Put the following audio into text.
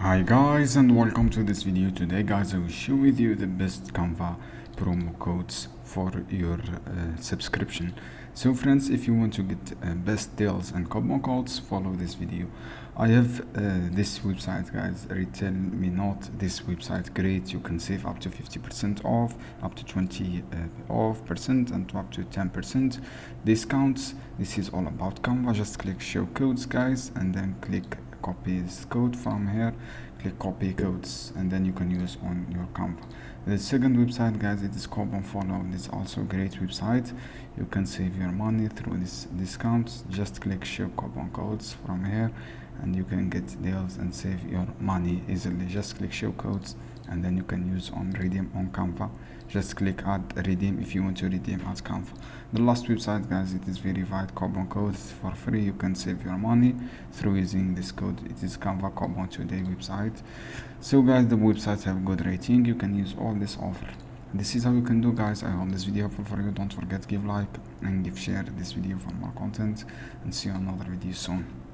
Hi guys, and welcome to this video. Today guys, I will share with you the best Canva promo codes for your subscription. So friends, if you want to get best deals and coupon codes, follow this video. I have this website guys, Retail Me Not. This website great, you can save up to 50% off, up to 20 off percent, and up to 10% discounts. This is all about Canva. Just click show codes guys, and then click copy this code from here. Click copy codes, and then you can use on your Canva. The second website guys, it is Coupon Follow. It's also a great website. You can save your money through this discounts. Just click show coupon codes from here, and you can get deals and save your money easily. Just click show codes, and then you can use on redeem on Canva. Just click add redeem if you want to redeem at Canva. The last website guys, it is verified coupon codes for free. You can save your money through using this code. It is Canva Coupon Today website. So guys, the websites have good rating. You can use all this offer. This is how you can do guys. I hope this video helpful for you. Don't forget give like and give share this video for more content, and see you another video soon.